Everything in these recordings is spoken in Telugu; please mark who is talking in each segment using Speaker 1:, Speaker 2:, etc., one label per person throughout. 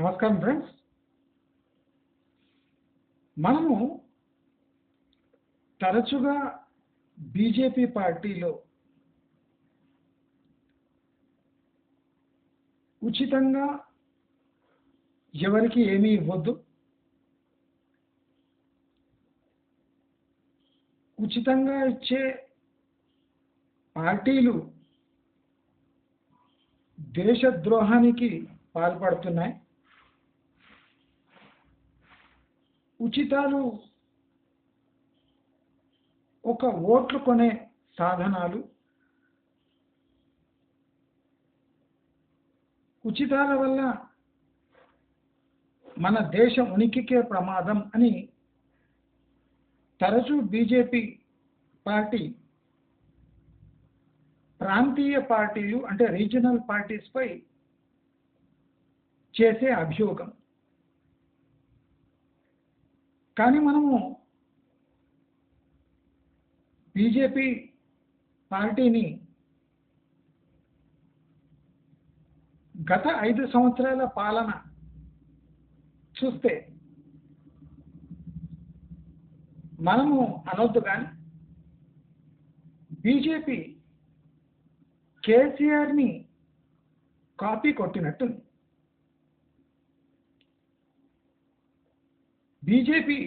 Speaker 1: నమస్కారం ఫ్రెండ్స్. మనము తరచుగా బీజేపీ పార్టీలో ఉచితంగా ఎవరికి ఏమీ ఇవ్వద్దు, ఉచితంగా ఇచ్చే పార్టీలు దేశద్రోహానికి పాల్పడుతున్నాయి, ఉచితాలు ఒక ఓట్లు కొనే సాధనాలు, ఉచితాల వల్ల మన దేశ ఉనికికే ప్రమాదం అని తరచూ బీజేపీ పార్టీ ప్రాంతీయ పార్టీలు అంటే రీజనల్ పార్టీస్ పై చేసే అభియోగం. కానీ మనము బీజేపీ పార్టీని గత 5 సంవత్సరాల పాలన చూస్తే మనము అనొద్దు, కానీ బీజేపీ కేసీఆర్ని కాపీ కొట్టినట్టు. బీజేపీ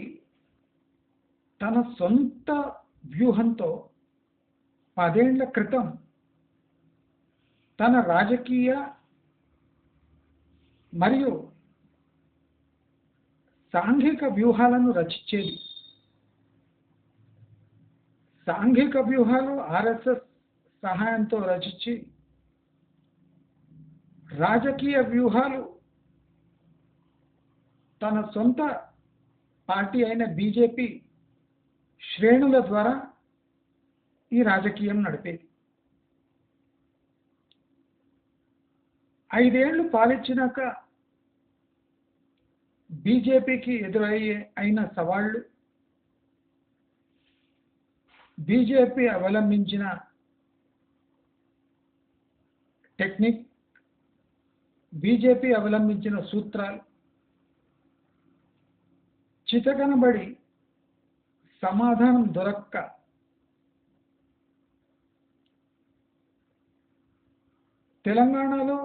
Speaker 1: తన సొంత వ్యూహంతో 10 ఏళ్ల క్రితం తన రాజకీయ మరియు సాంఘిక వ్యూహాలను రచించేది. సాంఘిక వ్యూహాలు ఆర్ఎస్ఎస్ సహాయంతో రచించి, రాజకీయ వ్యూహాలు తన సొంత పార్టీ అయిన బీజేపీ శ్రేణుల ద్వారా ఈ రాజకీయం నడిపేది. 5 ఏళ్లు పాలించినాక బీజేపీకి అయిన సవాళ్లు, బీజేపీ అవలంబించిన టెక్నిక్, బీజేపీ అవలంబించిన సూత్రాలు చితకనబడి సమాధానం దొరక్క తెలంగాణలో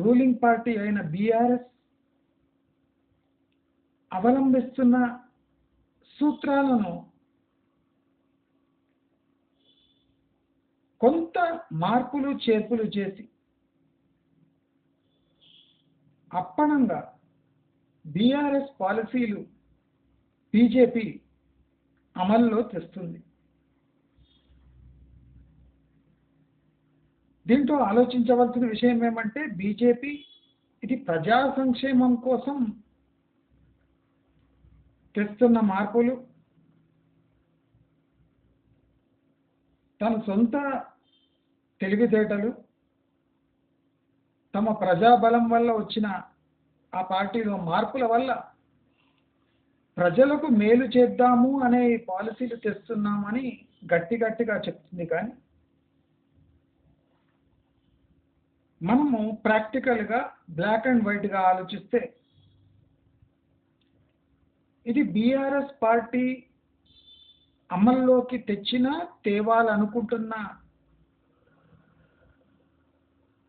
Speaker 1: రూలింగ్ పార్టీ అయిన బీఆర్ఎస్ అవలంబిస్తున్న సూత్రాలను కొంత మార్పులు చేర్పులు చేసి అప్పనంగా బీఆర్ఎస్ పాలసీలు బీజేపీ అమల్లో తెస్తుంది. దీంట్లో ఆలోచించవలసిన విషయం ఏమంటే, బీజేపీ ఇది ప్రజా సంక్షేమం కోసం తెస్తున్న మార్పులు, తన సొంత తెలివితేటలు, తమ ప్రజాబలం వల్ల వచ్చిన ఆ పార్టీలో మార్పుల వల్ల ప్రజలకు మేలు చేద్దాము అనే పాలసీలు తెస్తున్నామని గట్టిగా చెప్తుంది. కానీ మనము ప్రాక్టికల్గా బ్లాక్ అండ్ వైట్గా ఆలోచిస్తే ఇది బీఆర్ఎస్ పార్టీ అమల్లోకి తేవాలనుకుంటున్న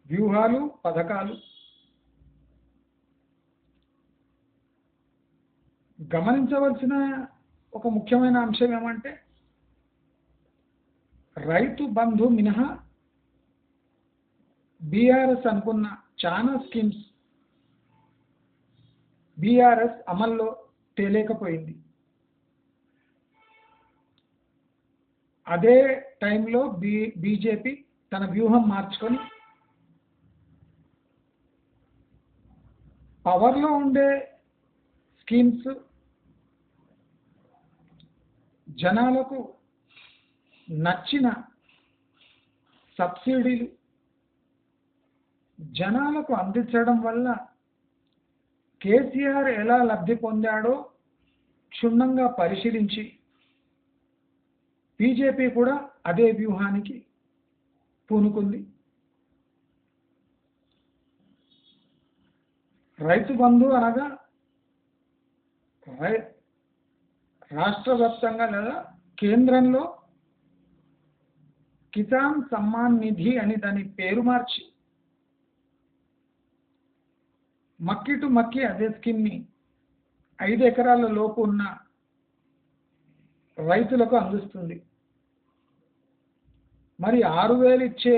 Speaker 1: వ్యూహాలు, పథకాలు. గమనించవలసిన ఒక ముఖ్యమైన అంశం ఏమంటే, రైతు బంధు మినహా బీఆర్ఎస్ అనుకున్న చాలా స్కీమ్స్ బీఆర్ఎస్ అమల్లో తేలేకపోయింది. అదే టైంలో బీజేపీ తన వ్యూహం మార్చుకొని పవర్లో ఉండే స్కీమ్స్, జనాలకు నచ్చిన సబ్సిడీలు జనాలకు అందించడం వల్ల కేసీఆర్ ఎలా లబ్ధి పొందాడో క్షుణ్ణంగా పరిశీలించి బీజేపీ కూడా అదే వ్యూహానికి పూనుకుంది. రైతు బంధు అనగా రై రాష్ట్ర వ్యాప్తంగా లేదా కేంద్రంలో కిసాన్ సమ్మాన్ నిధి అని దాని పేరు మార్చి మక్కి టు మక్కి అదే స్కీమ్ని 5 ఎకరాల లోపు ఉన్న రైతులకు అందిస్తుంది. మరి 6,000 ఇచ్చే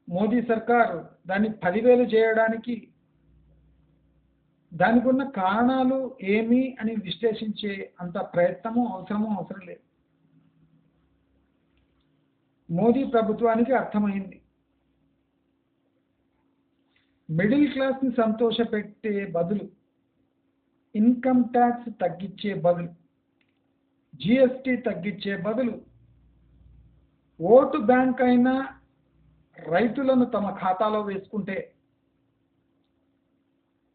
Speaker 1: మోదీ సర్కారు దాన్ని 10,000 చేయడానికి దానికి ఉన్న కారణాలు ఏమి అని విశ్లేషించే అంత ప్రయత్నము అవసరం లేదు. మోదీ ప్రభుత్వానికి అర్థమైంది, మిడిల్ క్లాస్ని సంతోషపెట్టే బదులు, ఇన్కమ్ ట్యాక్స్ తగ్గించే బదులు, జిఎస్టీ తగ్గించే బదులు ఓటు బ్యాంక్ అయినా రైతులను తమ ఖాతాలో వేసుకుంటే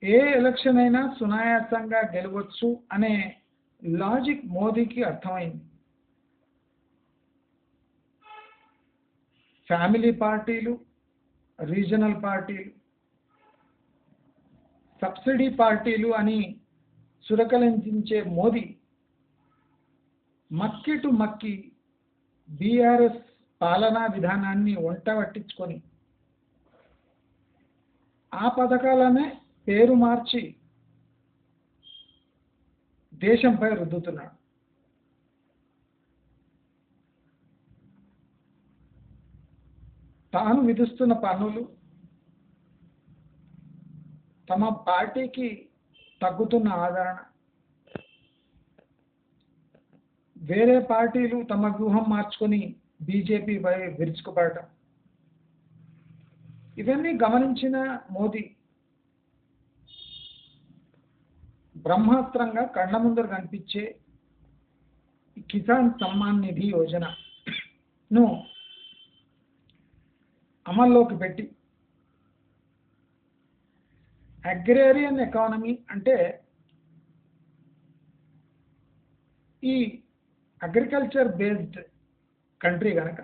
Speaker 1: ఏ ఎలక్షన్ అయినా సునాయాసంగా గెలవచ్చు అనే లాజిక్ మోదీకి అర్థమైంది. ఫ్యామిలీ పార్టీలు, రీజనల్ పార్టీలు, సబ్సిడీ పార్టీలు అని సురకలించే మోదీ మక్కి టు మక్కి బీఆర్ఎస్ పాలనా విధానాన్ని వంట పట్టించుకొని ఆ పథకాలనే పేరు మార్చి దేశంపై రుద్దుతున్నాడు. తాను విధిస్తున్న పన్నులు, తమ పార్టీకి తగ్గుతున్న ఆదరణ, వేరే పార్టీలు తమ వ్యూహం మార్చుకొని బీజేపీపై విరుచుకుపడటం, ఇవన్నీ గమనించిన మోదీ బ్రహ్మాస్త్రంగా కళ్ళ ముందర కనిపించే కిసాన్ సమ్మాన్ నిధి యోజనను అమల్లోకి పెట్టి అగ్రేరియన్ ఎకానమీ అంటే ఈ అగ్రికల్చర్ బేస్డ్ కంట్రీ కనుక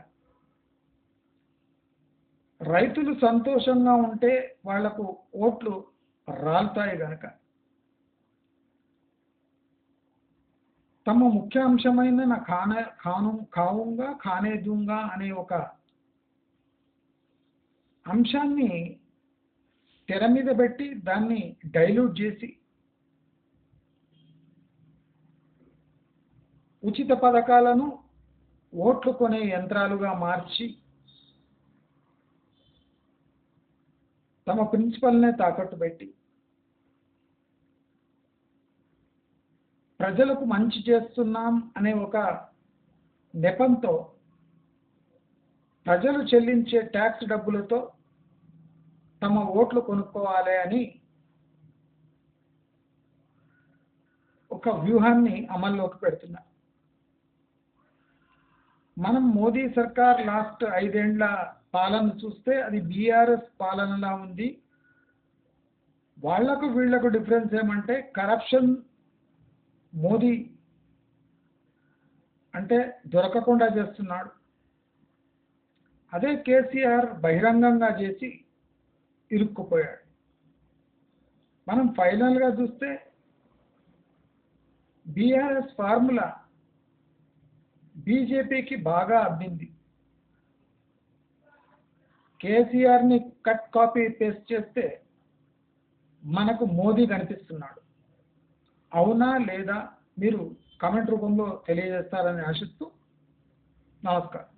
Speaker 1: రైతులు సంతోషంగా ఉంటే వాళ్లకు ఓట్లు రాలుతాయి కనుక తమ ముఖ్యాంశమైన నా ఖావుంగా ఖానే దూంగా అనే ఒక అంశాన్ని తెర మీద పెట్టి దాన్ని డైల్యూట్ చేసి ఉచిత పథకాలను ఓట్లు కొనే యంత్రాలుగా మార్చి తమ ప్రిన్సిపల్నే తాకట్టు పెట్టి ప్రజలకు మంచి చేస్తున్నాం అనే ఒక నెపంతో ప్రజలు చెల్లించే ట్యాక్స్ డబ్బులతో తమ ఓట్లు కొనుక్కోవాలి అని ఒక వ్యూహాన్ని అమల్లోకి పెడుతున్నారు. మనం మోదీ సర్కార్ లాస్ట్ 5 ఏళ్ల పాలన చూస్తే అది బీఆర్ఎస్ పాలనలా ఉంది. వాళ్లకు వీళ్లకు డిఫరెన్స్ ఏమంటే కరప్షన్ మోదీ అంటే దొరకకుండా చేస్తున్నాడు, అదే కేసీఆర్ బహిరంగంగా చేసి ఇరుక్కుపోయాడు. మనం ఫైనల్గా చూస్తే బీఆర్ఎస్ ఫార్ములా బీజేపీకి బాగా అబ్బింది. కేసీఆర్ని కట్ కాపీ పేస్ట్ చేస్తే మనకు మోదీ కనిపిస్తున్నాడు. అవునా లేదా మీరు కామెంట్ రూపంలో తెలియజేస్తారని ఆశిస్తూ నమస్కారం.